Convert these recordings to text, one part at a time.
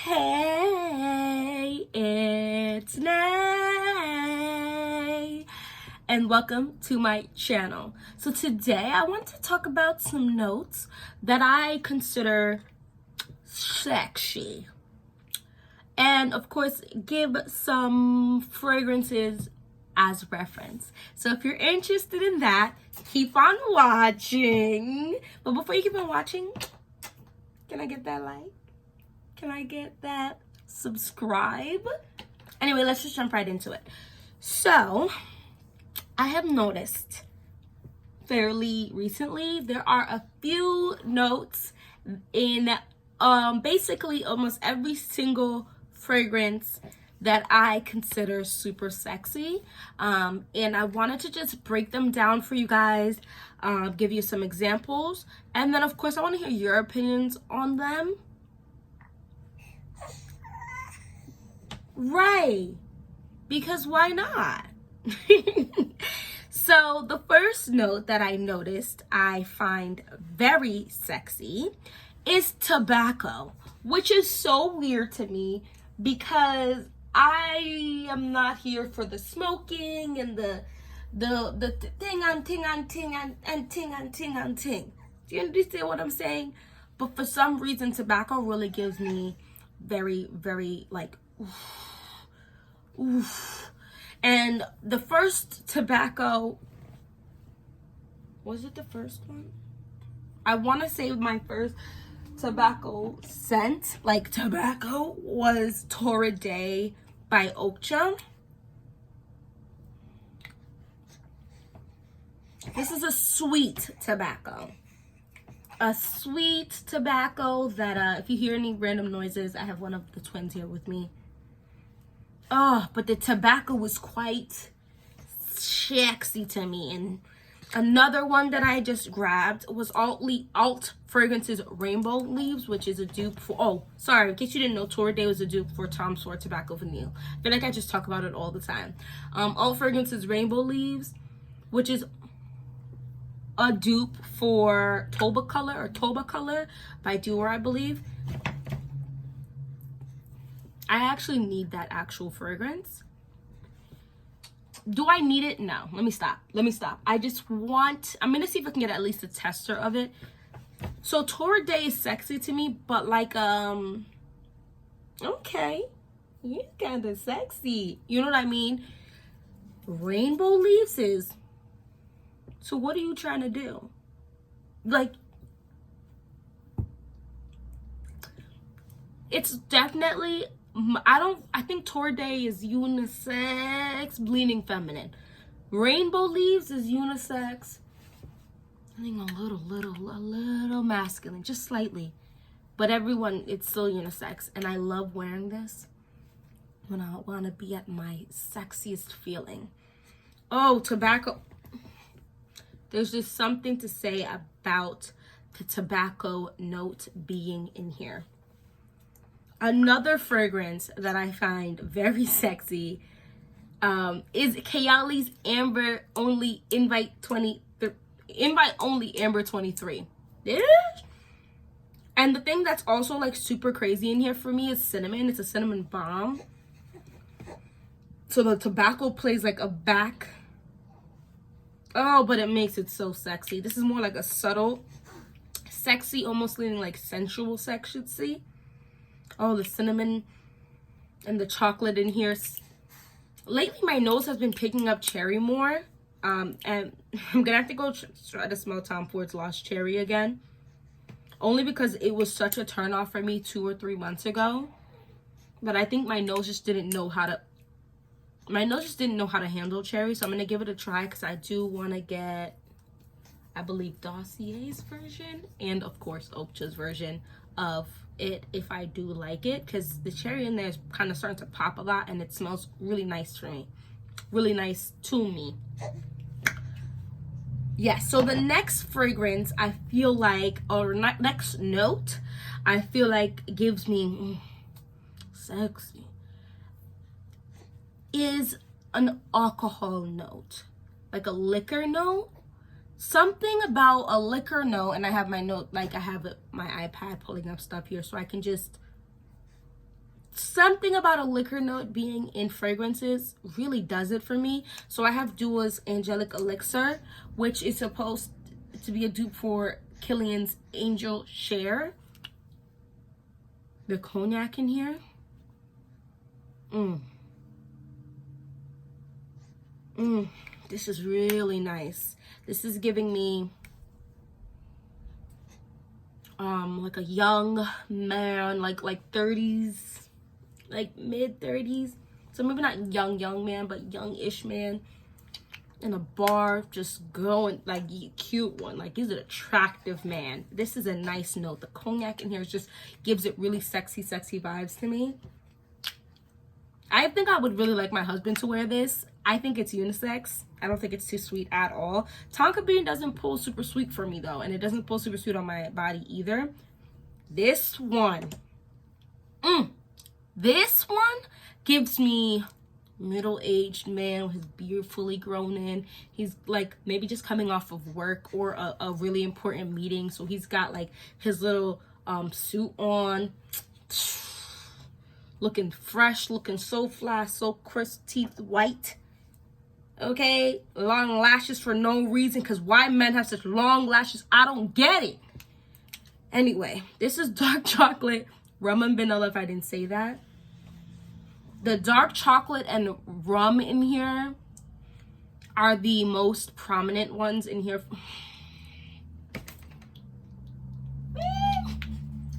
Hey, it's Nay, and welcome to my channel. So today I want to talk about some notes that I consider sexy, and of course give some fragrances as reference. So if you're interested in that, keep on watching. But before you keep on watching, can I get that like? Can I get that subscribe? Anyway, let's just jump right into it. So, I have noticed fairly recently there are a few notes in basically almost every single fragrance that I consider super sexy. And I wanted to just break them down for you guys, give you some examples, and then of course I want to hear your opinions on them. Right, because why not? So the first note that I noticed I find very sexy is tobacco, which is so weird to me because I am not here for the smoking and the ting on ting on ting and ting on ting on ting. Do you understand what I'm saying? But for some reason tobacco really gives me very, very like oof. And the first tobacco, was it the first one? I want to say my first tobacco scent, like tobacco, was Torrid Day by Vodka. This is a sweet tobacco. A sweet tobacco that if you hear any random noises, I have one of the twins here with me. Oh, but the tobacco was quite sexy to me. And another one that I just grabbed was Alt Fragrance's Rainbow Leaves, which is a dupe for, oh, sorry, in case you didn't know, Torrid Day was a dupe for Tom Ford Tobacco Vanille. I feel like I just talk about it all the time. Alt Fragrance's Rainbow Leaves, which is a dupe for Toba Color by Dior, I believe. I actually need that actual fragrance. Do I need it? No. Let me stop. I'm gonna see if I can get at least a tester of it. So Torrid Day is sexy to me, but like okay, you're kind of sexy, you know what I mean? Rainbow Leaves is, so what are you trying to do? Like, it's definitely, I think Torrid Day is unisex, bleeding feminine. Rainbow Leaves is unisex. I think a little masculine, just slightly. But everyone, it's still unisex. And I love wearing this when I want to be at my sexiest feeling. Oh, tobacco. There's just something to say about the tobacco note being in here. Another fragrance that I find very sexy is Kayali's Amber Only Invite Only Amber 23. Yeah. And the thing that's also like super crazy in here for me is cinnamon. It's a cinnamon bomb. So the tobacco plays like a back. Oh, but it makes it so sexy. This is more like a subtle, sexy, almost leaning like sensual sexy. Oh, the cinnamon and the chocolate in here. Lately, my nose has been picking up cherry more. And I'm gonna have to go try to smell Tom Ford's Lost Cherry again. Only because it was such a turn off for me 2 or 3 months ago. But I think my nose just didn't know how to handle cherry. So I'm gonna give it a try because I do want to get, I believe, Dossier's version and of course Okcha's version of it if I do like it, because the cherry in there is kind of starting to pop a lot and it smells really nice for me. Really nice to me. Yes, so the next fragrance I feel like, or next note, I feel like gives me sexy, is an alcohol note, like a liquor note. Something about a liquor note, and I have my note, like I have my iPad pulling up stuff here so I can just something about a liquor note being in fragrances really does it for me. So I have Dua's Angelic Elixir, which is supposed to be a dupe for Killian's Angel Share. The cognac in here. This is really nice. This is giving me like a young man, like 30s, like mid 30s. So maybe not young man, but young-ish man in a bar, just going like cute one. Like he's an attractive man. This is a nice note. The cognac in here just gives it really sexy vibes to me. I think I would really like my husband to wear this. I think it's unisex. I don't think it's too sweet at all. Tonka bean doesn't pull super sweet for me though, and it doesn't pull super sweet on my body either. This one, this one gives me middle-aged man with his beard fully grown in. He's like maybe just coming off of work or a really important meeting, so he's got like his little suit on, looking fresh, looking so fly, so crisp, teeth white. Okay, long lashes for no reason, because why men have such long lashes, I don't get it. Anyway, this is dark chocolate, rum and vanilla, if I didn't say that. The dark chocolate and rum in here are the most prominent ones in here.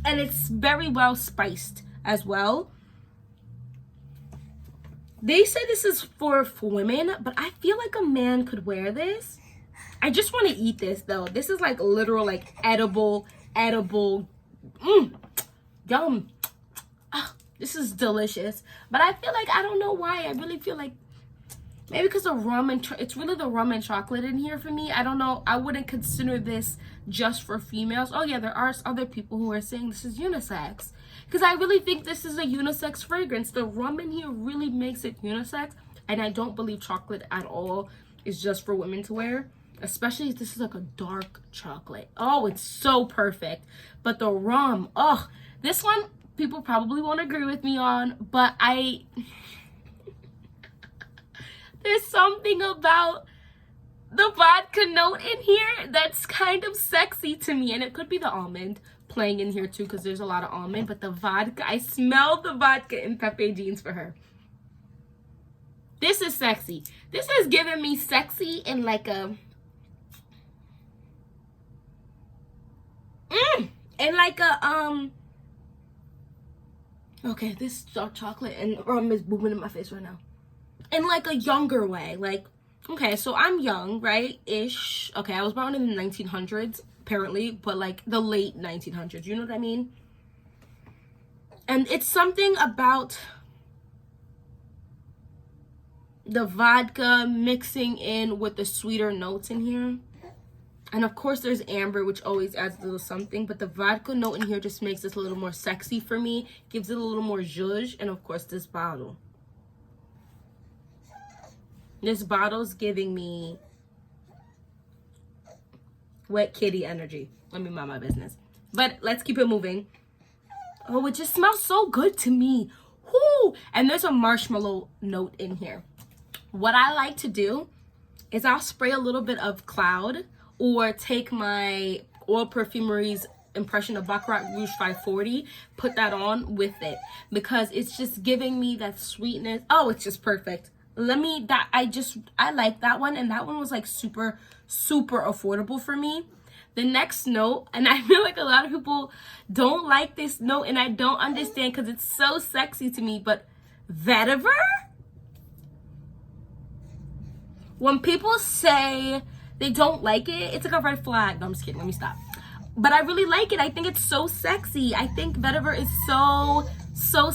And it's very well spiced as well. They say this is for women, but I feel like a man could wear this. I just want to eat this though. This is like literal, like edible. Yum. This is delicious. But I feel like, I don't know why, I really feel like maybe because the rum and it's really the rum and chocolate in here for me. I don't know. I wouldn't consider this just for females. Oh yeah, there are other people who are saying this is unisex, because I really think this is a unisex fragrance. The rum in here really makes it unisex, and I don't believe chocolate at all is just for women to wear, especially if this is like a dark chocolate. Oh, it's so perfect. But the rum, oh, this one people probably won't agree with me on, but there's something about the vodka note in here that's kind of sexy to me. And it could be the almond playing in here too, because there's a lot of almond. But the vodka, I smell the vodka in Pepe Jeans for her. This is sexy. This is giving me sexy in like a... Okay, this dark chocolate and rum is booming in my face right now. In like a younger way. Like, okay, so I'm young, right? Ish. Okay, I was born in the 1900s, apparently, but like the late 1900s. You know what I mean? And it's something about the vodka mixing in with the sweeter notes in here. And of course there's amber, which always adds a little something, but the vodka note in here just makes this a little more sexy for me, gives it a little more zhuzh. And of course this bottle. This bottle's giving me wet kitty energy. Let me mind my business. But let's keep it moving. Oh, it just smells so good to me. Whoo! And there's a marshmallow note in here. What I like to do is I'll spray a little bit of Cloud, or take my Oil Perfumery's impression of Baccarat Rouge 540, put that on with it, because it's just giving me that sweetness. Oh, it's just perfect. I like that one, and that one was like super affordable for me. The next note, and I feel like a lot of people don't like this note, and I don't understand because it's so sexy to me, but vetiver? When people say they don't like it, it's like a red flag. No, I'm just kidding. Let me stop. But I really like it. I think it's so sexy. I think vetiver is so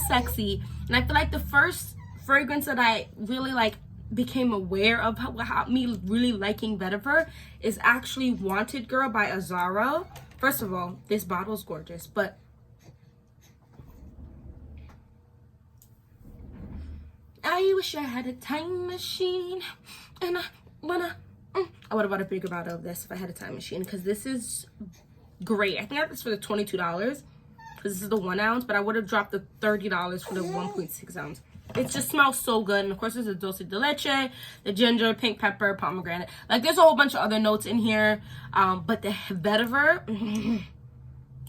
sexy. And I feel like the first fragrance that I really like became aware of how me really liking vetiver is actually Wanted Girl by Azzaro. First of all, this bottle is gorgeous, but I wish I had a time machine, and I would have bought a bigger bottle of this if I had a time machine, because this is great. I think I got this for the $22. because this is the 1 ounce, but I would have dropped the $30 for the 1.6 ounce. It just smells so good. And of course, there's the dulce de leche, the ginger, pink pepper, pomegranate. Like, there's a whole bunch of other notes in here. But the vetiver,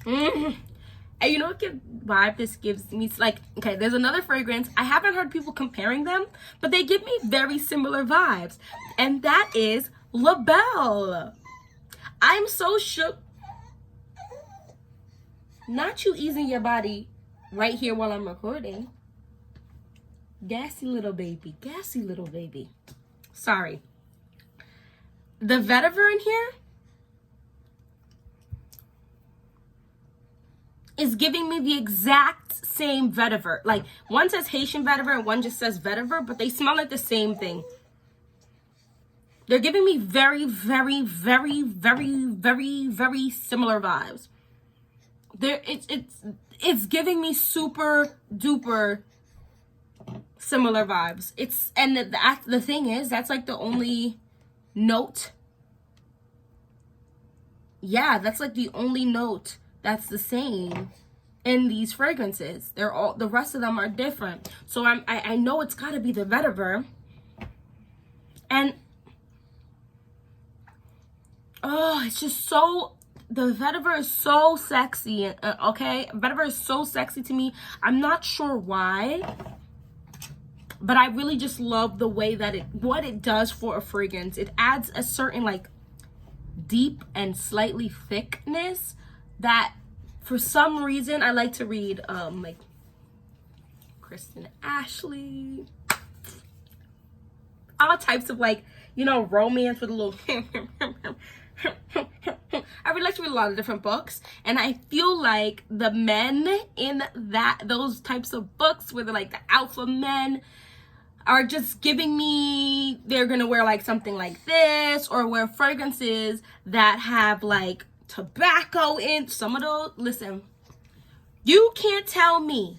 and you know what vibe this gives me? It's like, okay, there's another fragrance. I haven't heard people comparing them, but they give me very similar vibes. And that is La Belle. I'm so shook. Not you easing your body right here while I'm recording. Gassy little baby. Gassy little baby. Sorry. The vetiver in here is giving me the exact same vetiver. Like, one says Haitian vetiver and one just says vetiver, but they smell like the same thing. They're giving me very, very, very, very, very, very similar vibes. It's giving me super duper similar vibes. And the thing is, that's like the only note. Yeah, that's like the only note that's the same in these fragrances. They're all, the rest of them are different. So I know it's got to be the vetiver. And oh, it's just so, the vetiver is so sexy. Okay, vetiver is so sexy to me. I'm not sure why, but I really just love the way that what it does for a fragrance. It adds a certain like deep and slightly thickness that for some reason I like to read like Kristen Ashley, all types of, like, you know, romance with a little I would like to read a lot of different books, and I feel like the men in those types of books where they're like the alpha men are just giving me, they're gonna wear like something like this, or wear fragrances that have like tobacco in some of those. Listen, you can't tell me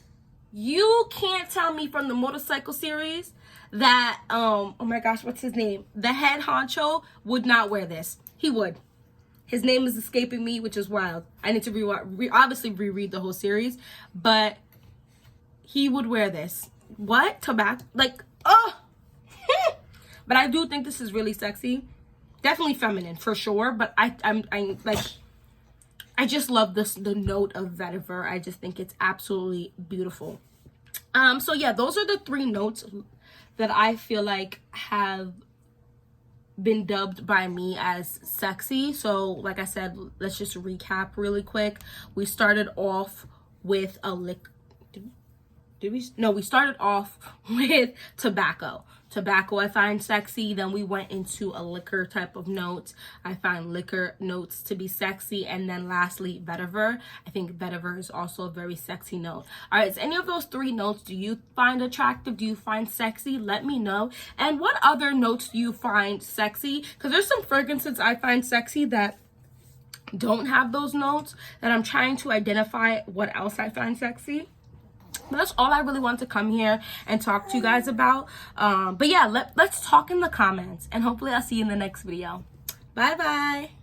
from the motorcycle series that oh my gosh, what's his name, the head honcho would not wear this. He would. His name is escaping me, which is wild. I need to obviously reread the whole series, but he would wear this. What? Tobacco? Like, oh! But I do think this is really sexy. Definitely feminine, for sure. But I'm like, I just love the note of vetiver. I just think it's absolutely beautiful. So yeah, those are the 3 notes that I feel like have been dubbed by me as sexy. So like I said, let's just recap really quick. We started off with a we started off with tobacco. Tobacco I find sexy. Then we went into a liquor type of note. I find liquor notes to be sexy. And then lastly, vetiver. I think vetiver is also a very sexy note. All right, is any of those 3 notes do you find attractive? Do you find sexy? Let me know. And what other notes do you find sexy? Because there's some fragrances I find sexy that don't have those notes, that I'm trying to identify what else I find sexy. But that's all I really want to come here and talk to you guys about. But yeah, let's talk in the comments, and hopefully I'll see you in the next video. Bye bye.